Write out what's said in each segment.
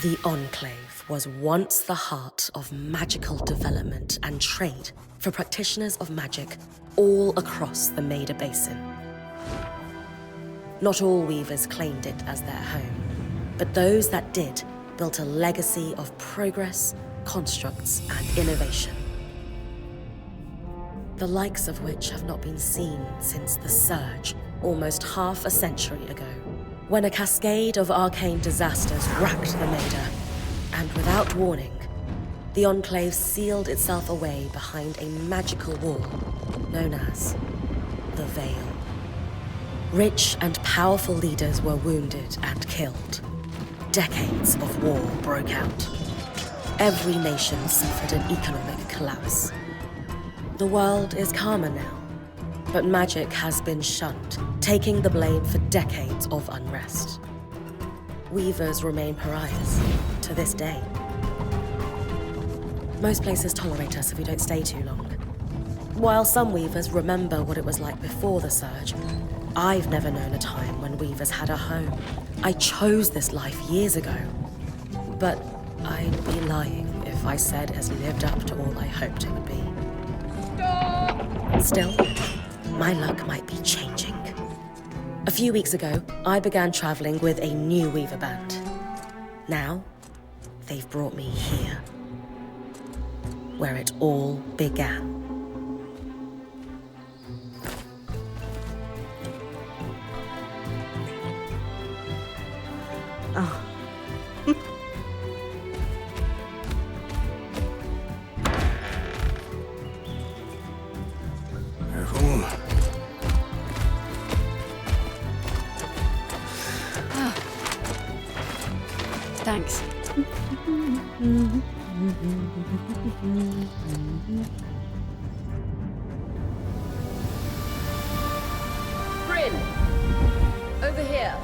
The Enclave was once the heart of magical development and trade for practitioners of magic all across the Maida Basin. Not all weavers claimed it as their home, but those that did built a legacy of progress, constructs, and innovation, the likes of which have not been seen since the Surge almost half a century ago, when a cascade of arcane disasters racked the Maida, and without warning, the Enclave sealed itself away behind a magical wall known as the Veil. Rich and powerful leaders were wounded and killed. Decades of war broke out. Every nation suffered an economic collapse. The world is calmer now, but magic has been shunned, taking the blame for decades of unrest. Weavers remain pariahs to this day. Most places tolerate us if we don't stay too long. While some weavers remember what it was like before the Surge, I've never known a time when weavers had a home. I chose this life years ago, but I'd be lying if I said it has lived up to all I hoped it would be. Stop! Still, my luck might be changing. A few weeks ago, I began traveling with a new weaver band. Now, they've brought me here, where it all began. Oh. Careful. Oh. Thanks. Bryn! Over here.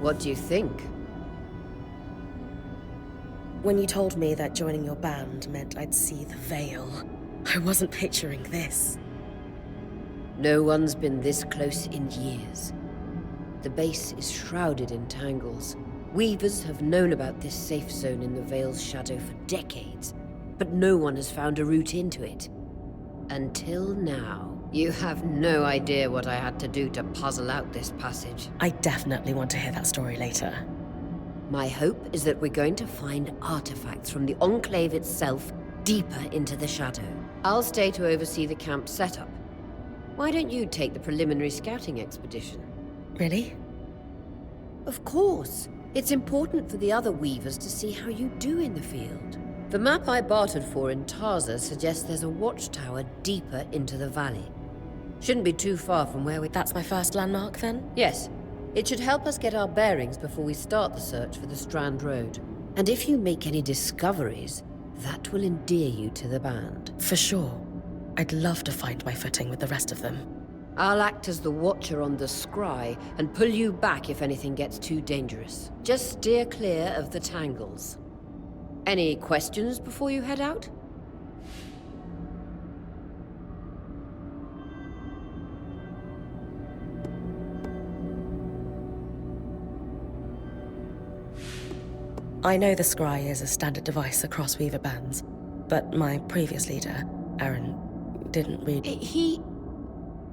What do you think? When you told me that joining your band meant I'd see the Veil, I wasn't picturing this. No one's been this close in years. The base is shrouded in tangles. Weavers have known about this safe zone in the Veil's shadow for decades, but no one has found a route into it. Until now. You have no idea what I had to do to puzzle out this passage. I definitely want to hear that story later. My hope is that we're going to find artifacts from the Enclave itself deeper into the shadow. I'll stay to oversee the camp setup. Why don't you take the preliminary scouting expedition? Really? Of course. It's important for the other weavers to see how you do in the field. The map I bartered for in Tarza suggests there's a watchtower deeper into the valley. Shouldn't be too far from where we... That's my first landmark, then? Yes. It should help us get our bearings before we start the search for the Strand Road. And if you make any discoveries, that will endear you to the band. For sure. I'd love to find my footing with the rest of them. I'll act as the watcher on the scry and pull you back if anything gets too dangerous. Just steer clear of the tangles. Any questions before you head out? I know the scry is a standard device across weaver bands, but my previous leader, Aaron, didn't really... He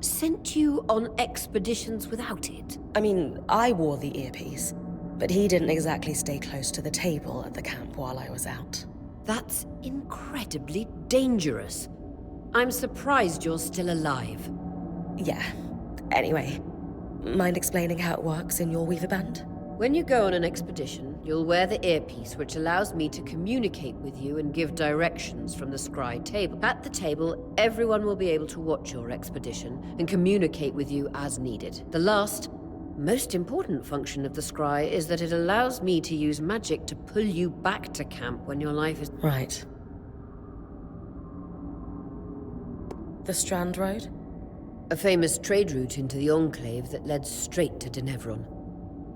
sent you on expeditions without it? I mean, I wore the earpiece, but he didn't exactly stay close to the table at the camp while I was out. That's incredibly dangerous. I'm surprised you're still alive. Yeah. Anyway, mind explaining how it works in your weaver band? When you go on an expedition, you'll wear the earpiece, which allows me to communicate with you and give directions from the scry table. At the table, everyone will be able to watch your expedition and communicate with you as needed. The last most important function of the scry is that it allows me to use magic to pull you back to camp when your life is... Right. The Strand Road? A famous trade route into the Enclave that led straight to Denevron.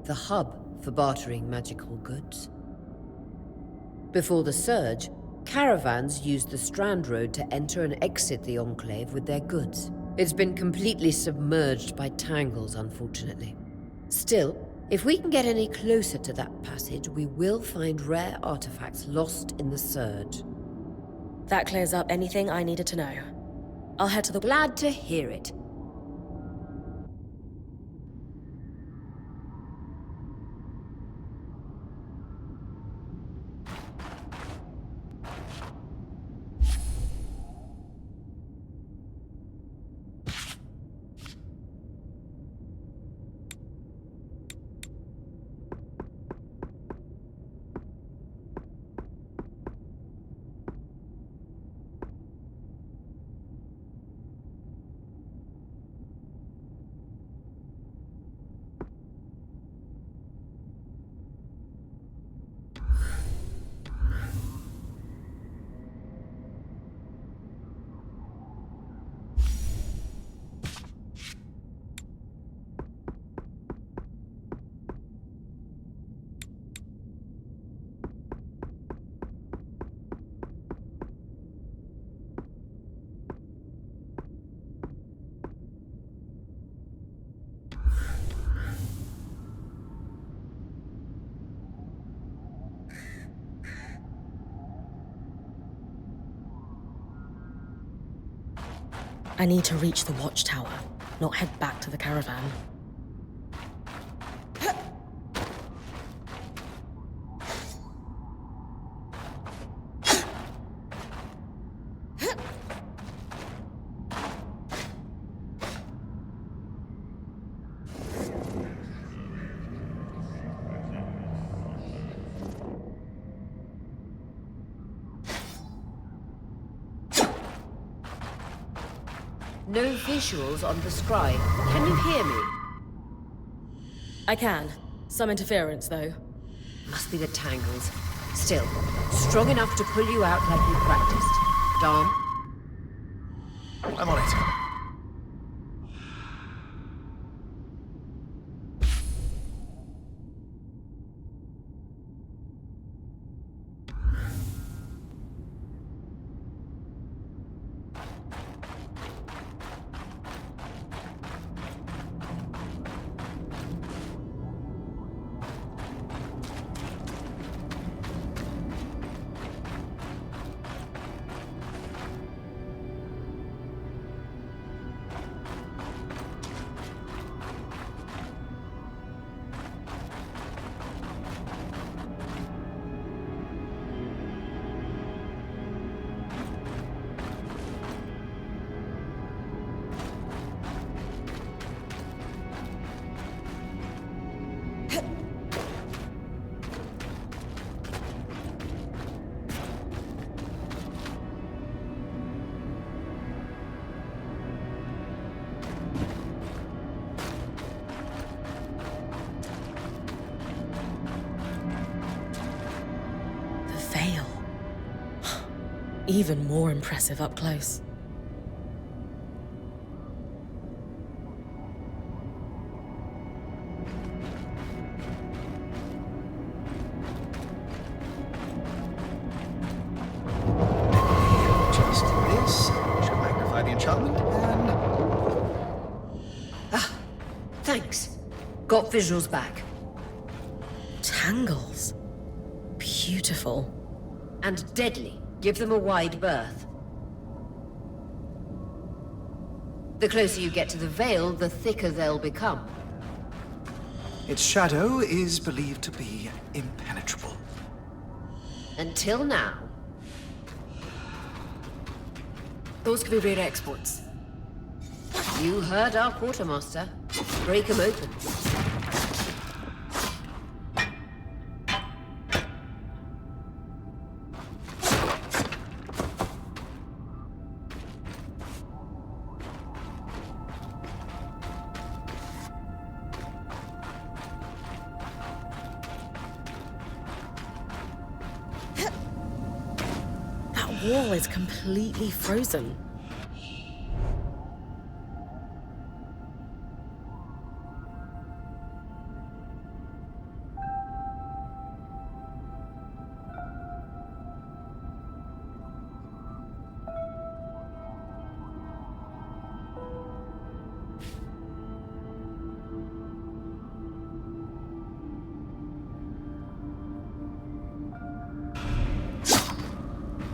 The hub for bartering magical goods. Before the Surge, caravans used the Strand Road to enter and exit the Enclave with their goods. It's been completely submerged by tangles, unfortunately. Still, if we can get any closer to that passage, we will find rare artifacts lost in the Surge. That clears up anything I needed to know. I'll head to the... Glad to hear it. I need to reach the watchtower, not head back to the caravan. No visuals on the scry. Can you hear me? I can. Some interference, though. Must be the tangles. Still, strong enough to pull you out like you practiced. Dom? I'm on it. Even more impressive up close. Just this should magnify the enchantment, and... Ah, thanks. Got visuals back. Tangles. Beautiful. And deadly. Give them a wide berth. The closer you get to the Veil, the thicker they'll become. its shadow is believed to be impenetrable. Until now. Those could be rare exports. You heard our quartermaster. Break them open. wall is completely frozen.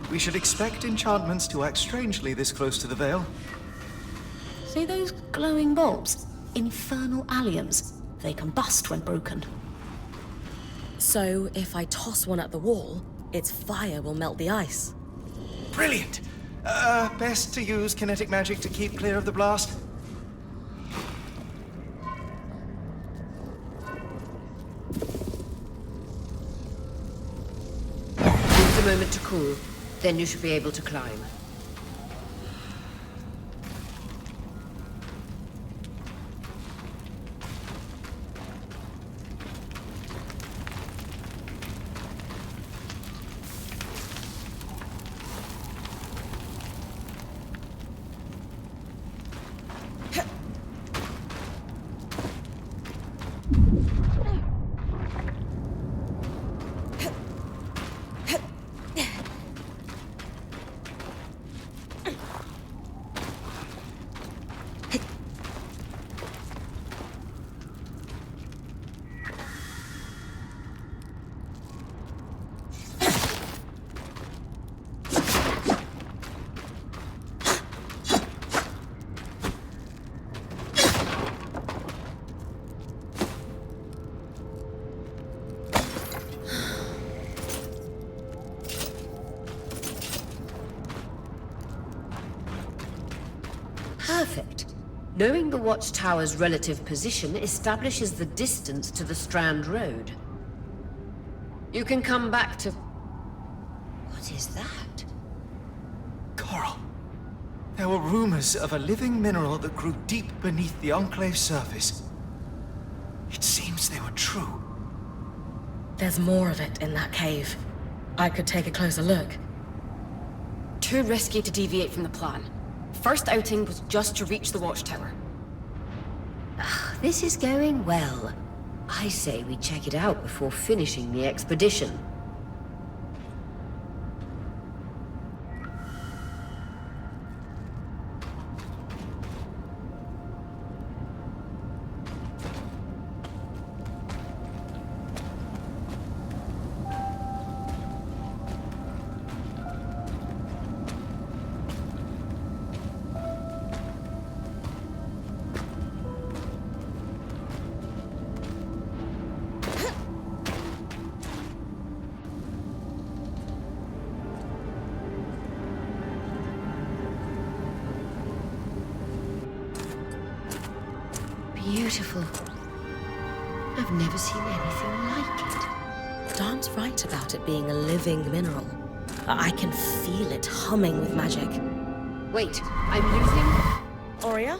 We should expect enchantments to act strangely this close to the Veil. See those glowing bulbs? Infernal alliums. They combust when broken. So, if I toss one at the wall, its fire will melt the ice. Brilliant! Best to use kinetic magic to keep clear of the blast. Give it a moment to cool. Then you should be able to climb. Perfect. Knowing the watchtower's relative position establishes the distance to the Strand Road. You can come back to... What is that? Coral. There were rumors of a living mineral that grew deep beneath the Enclave's surface. It seems they were true. There's more of it in that cave. I could take a closer look. Too risky to deviate from the plan. First outing was just to reach the watchtower. This is going well. I say we check it out before finishing the expedition. Beautiful. I've never seen anything like it. Darm's right about it being a living mineral. I can feel it humming with magic. Wait, I'm losing... Aurea?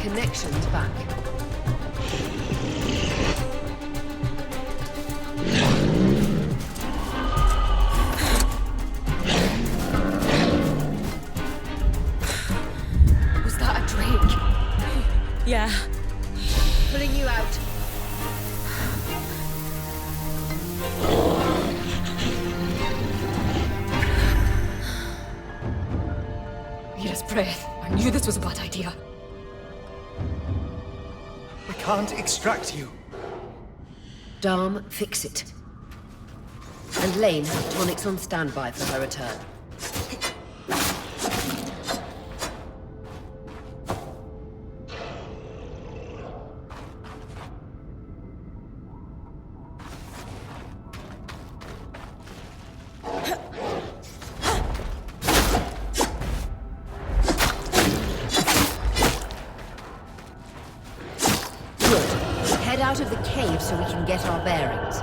Connections back. Was that a drink? Yeah. Pulling you out. Need his breath. I knew this was a bad idea. Can't extract you. Darm, fix it. And Lane, tonics on standby for her return. Out of the cave so we can get our bearings.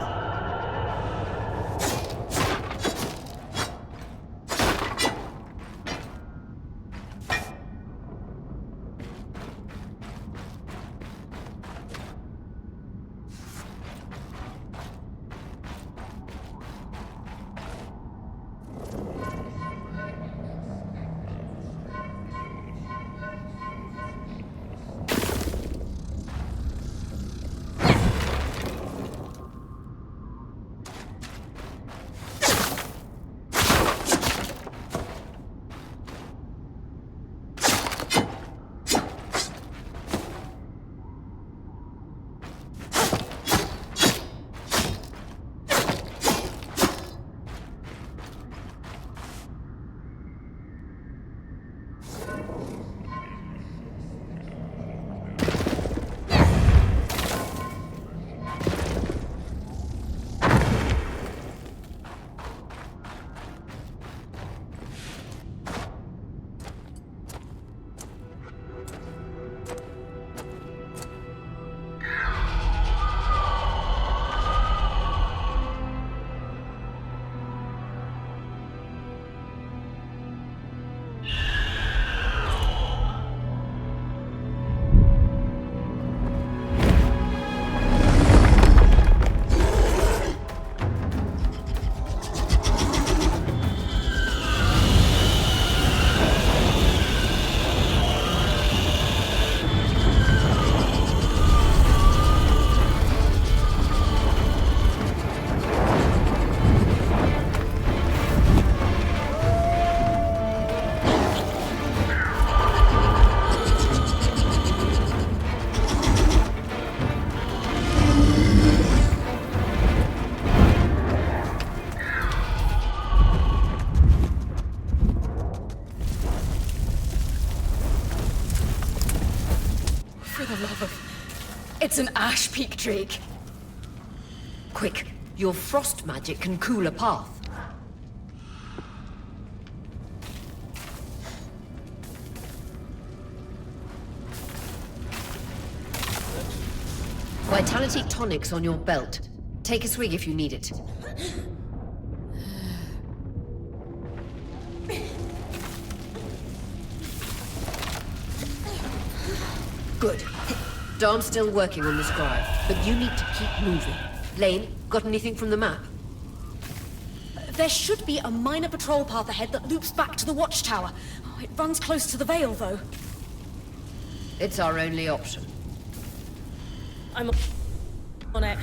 love of... It's an ash peak drake. Quick, your frost magic can cool a path. Vitality tonics on your belt. Take a swig if you need it. Good. Darm's still working on this drive, but you need to keep moving. Lane, got anything from the map? There should be a minor patrol path ahead that loops back to the watchtower. Oh, it runs close to the Vale, though. It's our only option. I'm on it.